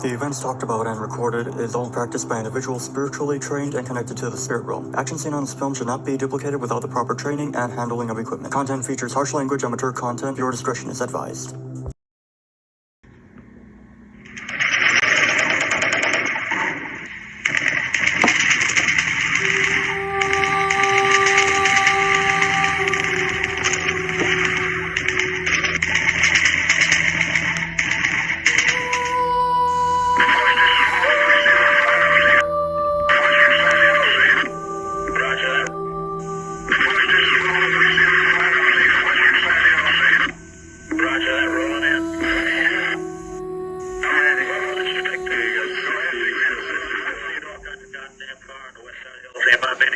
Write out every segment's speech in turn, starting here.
The events talked about and recorded is all practiced by individuals spiritually trained and connected to the spirit realm. Action seen on this film should not be duplicated without the proper training and handling of equipment. Content features harsh language and mature content. Your discretion is advised.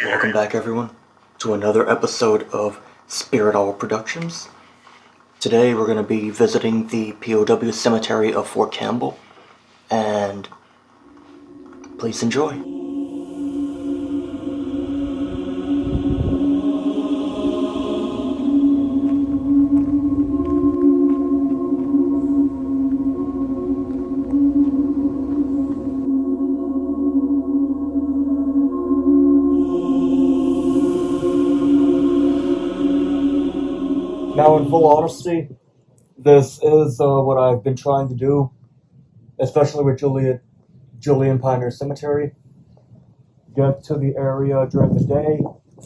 Welcome back, everyone, to another episode of Spirit Hour Productions. Today we're going to be visiting the POW Cemetery of Fort Campbell, and please enjoy. Now, in full honesty, this is what I've been trying to do, especially with Julian Pioneer Cemetery. Get to the area during the day,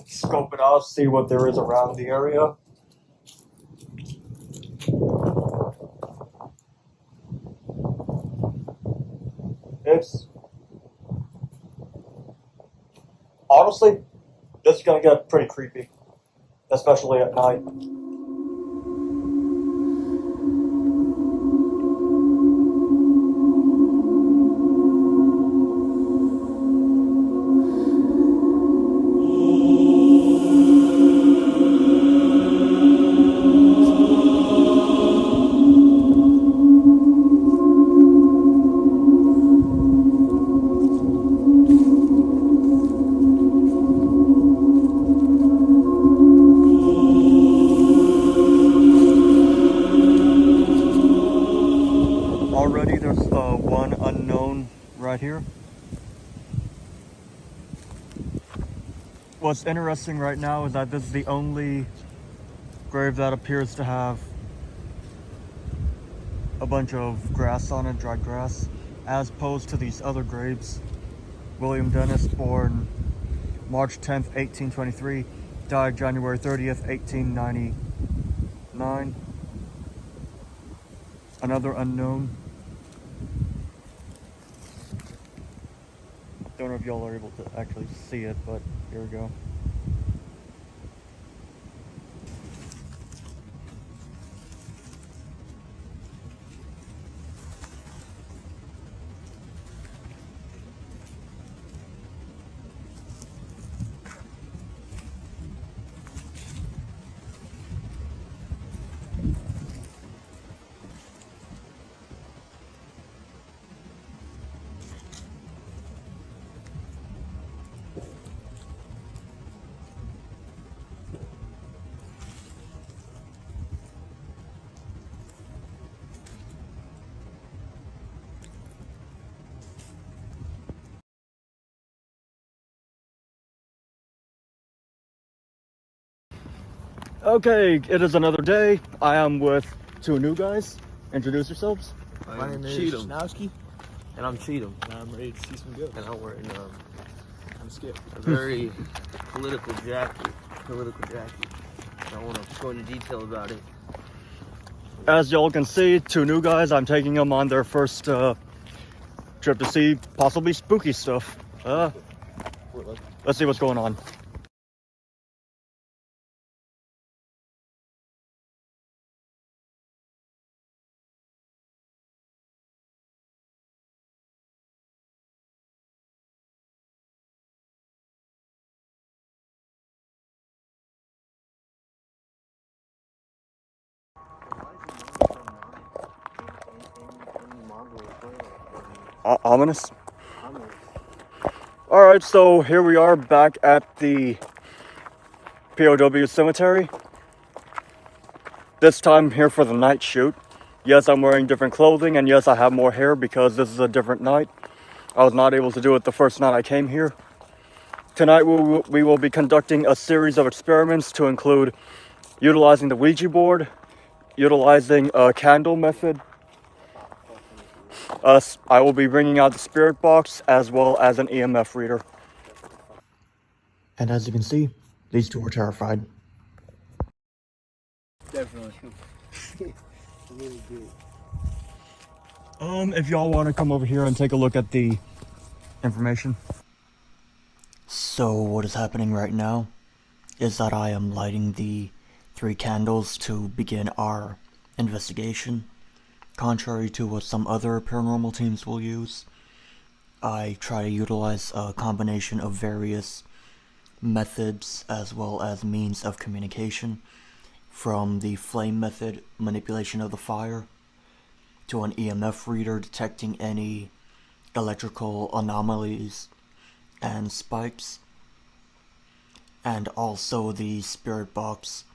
scope it out, see what there is around the area. It's honestly, this is gonna get pretty creepy, especially at night. Already there's one unknown right here. What's interesting right now is that this is the only grave that appears to have a bunch of grass on it, dried grass, as opposed to these other graves. William Dennis, born March 10th, 1823, died January 30th, 1899. Another unknown. Don't know if y'all are able to actually see it, but here we go. Okay, it is another day. I am with two new guys. Introduce yourselves. My name is Schnowski. And I'm Cheatham. And I'm ready to see some ghosts. And I'm wearing I'm Skip. a very political jacket. I don't want to go into detail about it. As y'all can see, two new guys. I'm taking them on their first trip to see possibly spooky stuff. Let's see what's going on. Ominous. Alright, so here we are back at the POW Cemetery. This time here for the night shoot. Yes, I'm wearing different clothing, and yes, I have more hair because this is a different night. I was not able to do it the first night I came here. Tonight we will be conducting a series of experiments to include utilizing the Ouija board, utilizing a candle method. I will be bringing out the spirit box as well as an EMF reader. And as you can see, these two are terrified. Definitely. If y'all want to come over here and take a look at the information. So what is happening right now is that I am lighting the 3 candles to begin our investigation. Contrary to what some other paranormal teams will use, I try to utilize a combination of various methods as well as means of communication, from the flame method, manipulation of the fire, to an EMF reader detecting any electrical anomalies and spikes, and also the spirit box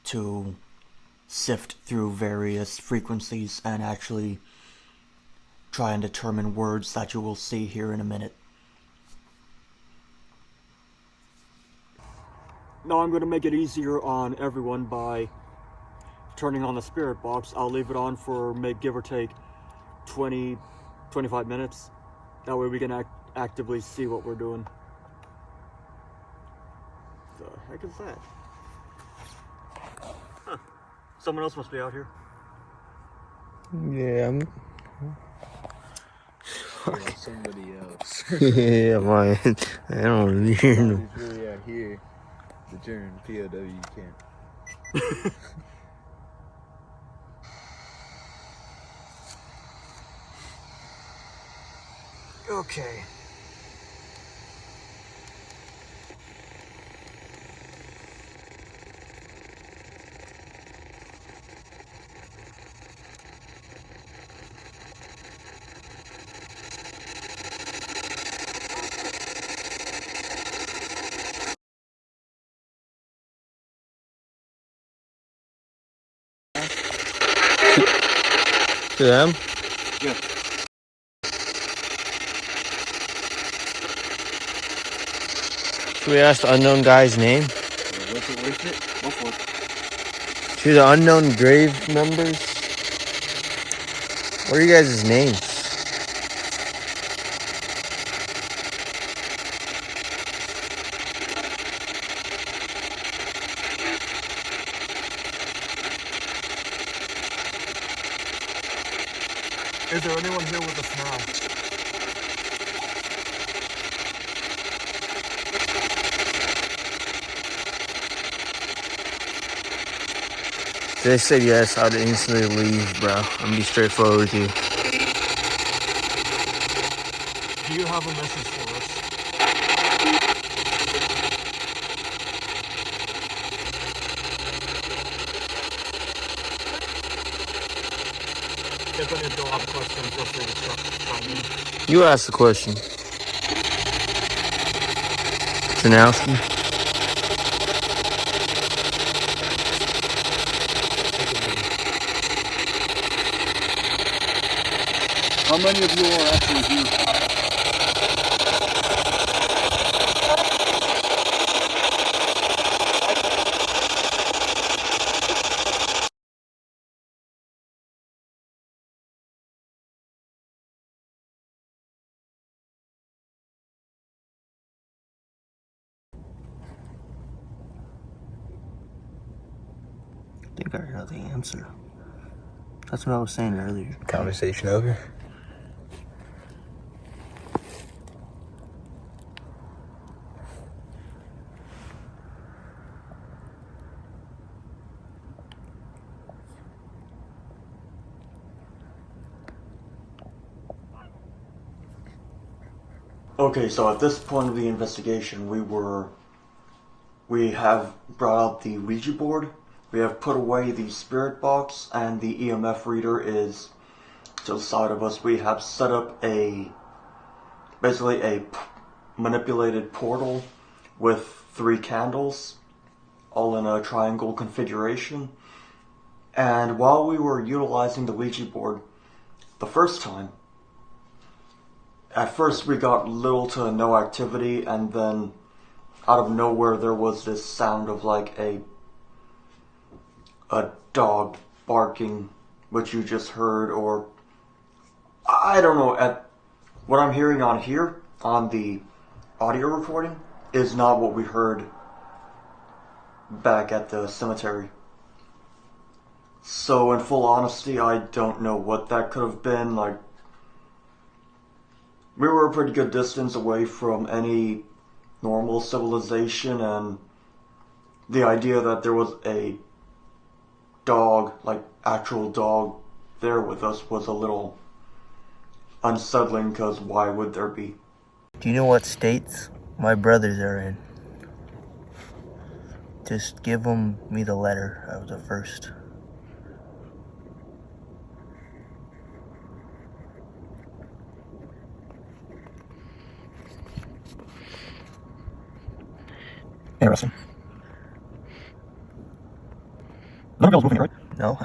to sift through various frequencies and actually try and determine words that you will see here in a minute. Now I'm going to make it easier on everyone by turning on the spirit box. I'll leave it on for give or take 20-25 minutes. That way we can actively see what we're doing. The heck is that? Huh. Someone else must be out here. Yeah, Yeah, somebody else. yeah, man. I don't hear him. He's really out here. The German POW camp. Okay. To them? Yeah. Should we ask the unknown guy's name? What's it worth it? Go for it. To the unknown grave members? What are you guys' names? Is there anyone here with us now? If they said yes, I'd instantly leave, bro. I'm gonna be straightforward with you. Do you have a message for us? If any of you have questions, feel free to chime in. You ask the question. Janowski? How many of you are actually here? I think I already know the answer. That's what I was saying earlier. Conversation over. Okay, so at this point of the investigation, we have brought out the Ouija board, we have put away the spirit box, and the EMF reader is to the side of us. We have set up basically a manipulated portal with 3 candles, all in a triangle configuration, And while we were utilizing the Ouija board the first time, at first we got little to no activity, and then out of nowhere there was this sound of like a dog barking, which you just heard, or I don't know. At what I'm hearing on here on the audio recording is not what we heard back at the cemetery. So in full honesty, I don't know what that could have been. Like, we were a pretty good distance away from any normal civilization, and the idea that there was a dog, like actual dog, there with us was a little unsettling, because why would there be? Do you know what states my brothers are in? Just give me the letter of the first. Interesting. None of moving, right? No?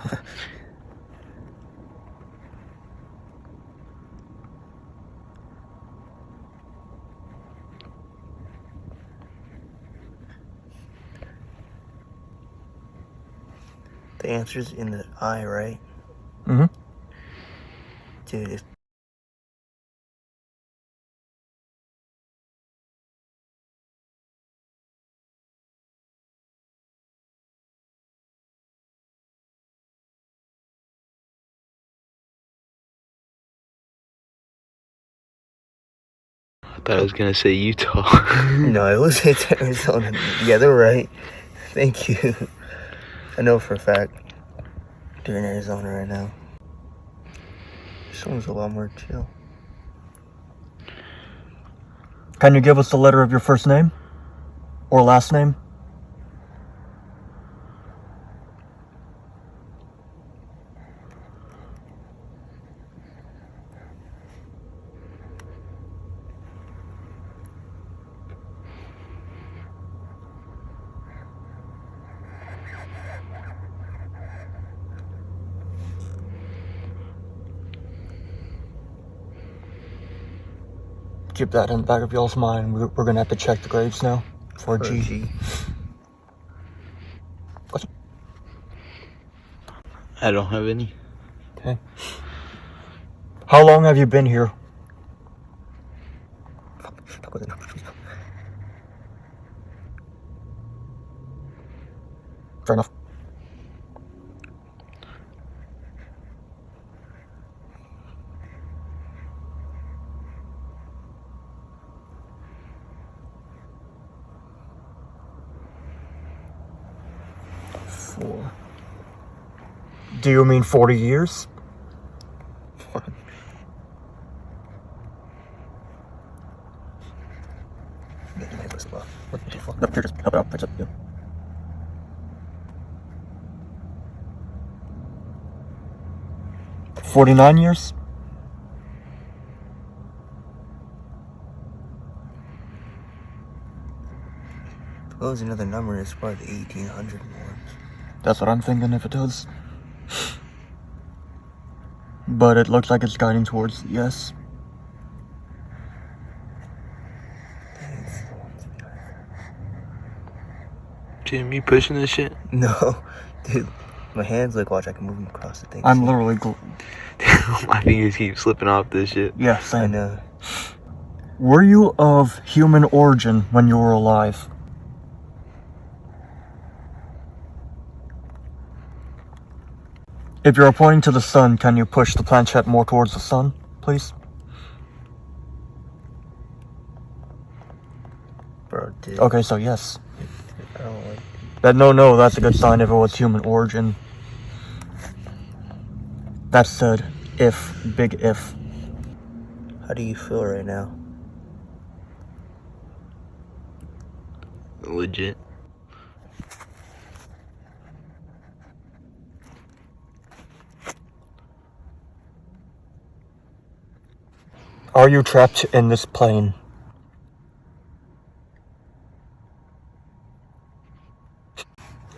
The answer's in the eye, right? Mm-hmm. Dude, if I thought I was gonna say Utah. no, it was Arizona. Yeah, they're right. Thank you. I know for a fact they're in Arizona right now. This one's a lot more chill. Can you give us the letter of your first name? Or last name? Keep that in the back of y'all's mind. We're gonna have to check the graves now for G. Question? I don't have any. Okay. How long have you been here? Fair enough. Do you mean 40 years? No, here, just help it out. Fix it. Yeah. $49 years? If it was another number, it's probably the 1800 ones. That's what I'm thinking if it does. But it looks like it's guiding towards yes. Jim, you pushing this shit? No, dude. My hands, like, watch, I can move them across the thing. I'm literally... My fingers keep slipping off this shit. Yeah, I same. know. Were you of human origin when you were alive? If you're pointing to the sun, can you push the planchette more towards the sun, please? Bro, dude. Okay, so yes. I don't like... No, that's a good sign if it was human origin. That said, if, big if. How do you feel right now? Legit. Are you trapped in this plane?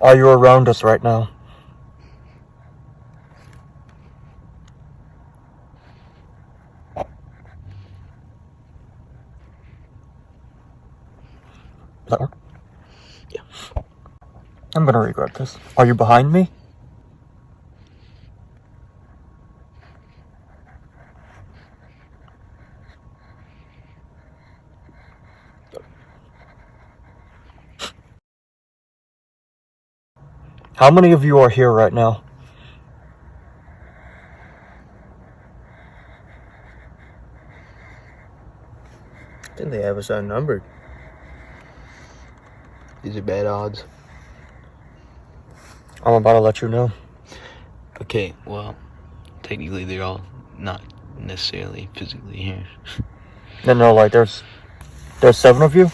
Are you around us right now? that work? Yeah. I'm gonna regret this. Are you behind me? How many of you are here right now? I think they have us outnumbered. These are bad odds. I'm about to let you know. Okay, well, technically they're all not necessarily physically here. No, like there's 7 of you?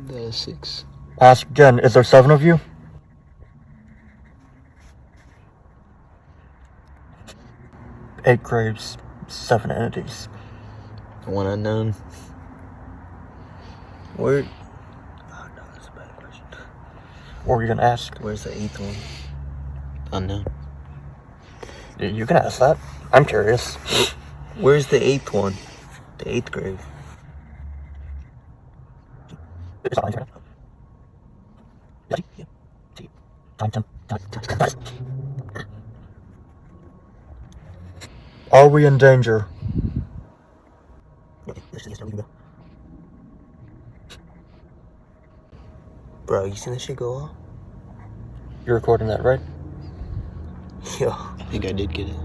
The 6. Ask again, is there 7 of you? 8 graves, 7 entities. One unknown. Where? Oh no, that's a bad question. What were you gonna ask? Where's the 8th one? Unknown. You can ask that. I'm curious. Where's the 8th one? The 8th grave. It's not here. Yeah. Time. Are we in danger? Bro, you seen that shit go off? You're recording that, right? Yo. I think I did get it.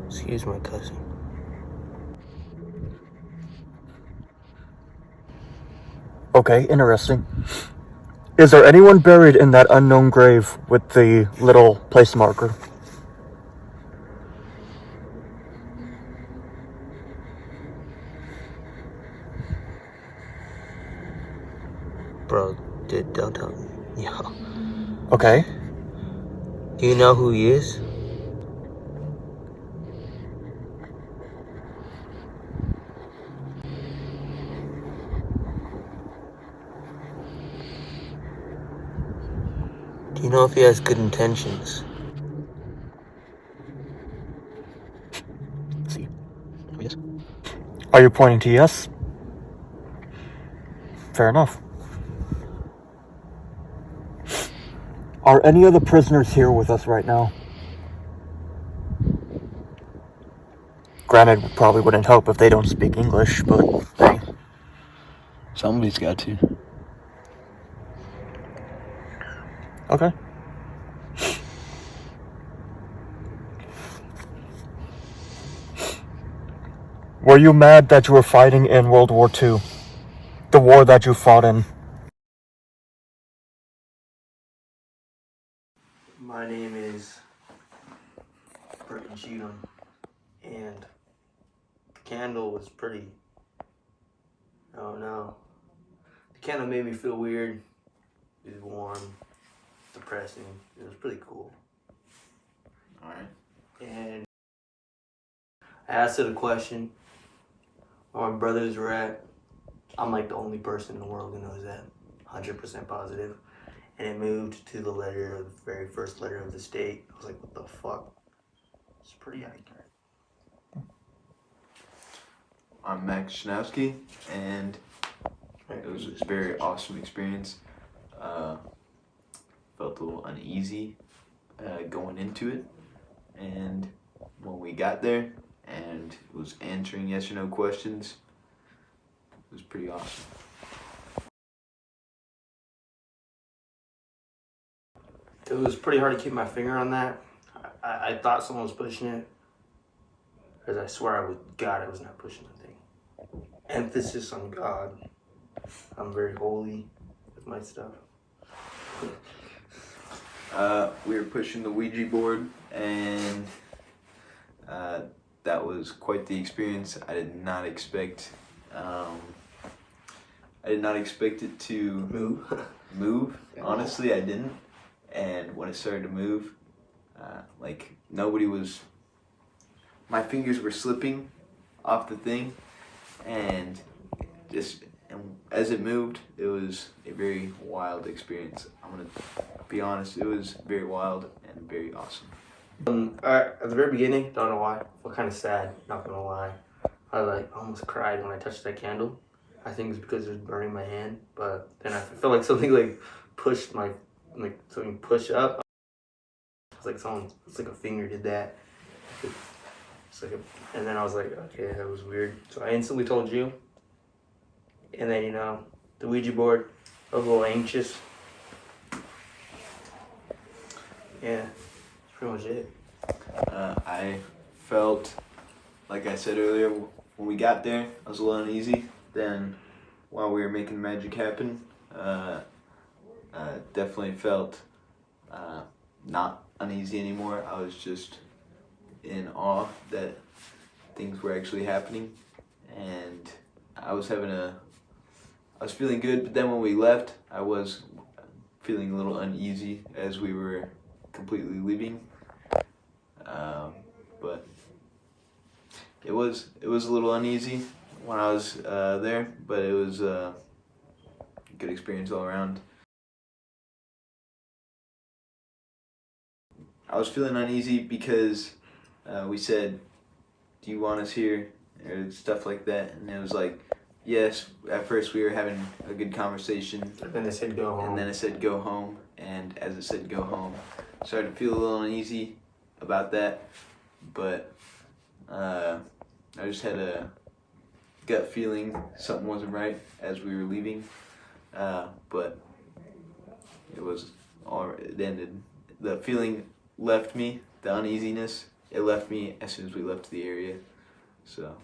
Excuse my cousin. Okay, interesting. Is there anyone buried in that unknown grave with the little place marker? Bro, don't tell me. Yo. Okay. Do you know who he is? Do you know if he has good intentions? See. Oh, yes. Are you pointing to yes? Fair enough. Are any of the prisoners here with us right now? Granted, probably wouldn't help if they don't speak English, but hey. Somebody's got to. Okay. Were you mad that you were fighting in World War II? The war that you fought in? My name is Burton Cheatham, and the candle was pretty. Oh no. The candle made me feel weird. It was warm, depressing. It was pretty cool. Alright. And I asked it a question where my brothers were at. I'm like the only person in the world who knows that. 100% positive. And it moved to the letter, the very first letter of the state. I was like, what the fuck? It's pretty accurate. I'm Max Schnowski, and it was a very awesome experience. Felt a little uneasy going into it, and when we got there and was answering yes or no questions, it was pretty awesome. It was pretty hard to keep my finger on that. I thought someone was pushing it, because I swear I was not pushing the thing. Emphasis on God. I'm very holy with my stuff. We were pushing the Ouija board, and that was quite the experience. I did not expect it to move. Honestly, I didn't. And when it started to move, like nobody was. My fingers were slipping off the thing, and and as it moved, it was a very wild experience. I'm gonna be honest, it was very wild and very awesome. At the very beginning, don't know why, felt kind of sad, not gonna lie. I almost cried when I touched that candle. I think it's because it was burning my hand, but then I felt like something pushed something pushed up. It's like a finger did that. And then I was like, okay, that was weird. So I instantly told you. And then, the Ouija board, I was a little anxious. Yeah, that's pretty much it. I felt, like I said earlier, when we got there, I was a little uneasy. Then, while we were making magic happen, definitely felt not uneasy anymore. I was just in awe that things were actually happening, and I was feeling good. But then when we left, I was feeling a little uneasy as we were completely leaving. But it was a little uneasy when I was there, but it was a good experience all around. I was feeling uneasy because we said, "Do you want us here?" or stuff like that, and it was like, yes. At first, we were having a good conversation, And then they said go home. and then it said go home, and as it said go home, I started to feel a little uneasy about that, but I just had a gut feeling something wasn't right as we were leaving, but it ended. The feeling left me, the uneasiness, it left me as soon as we left the area, so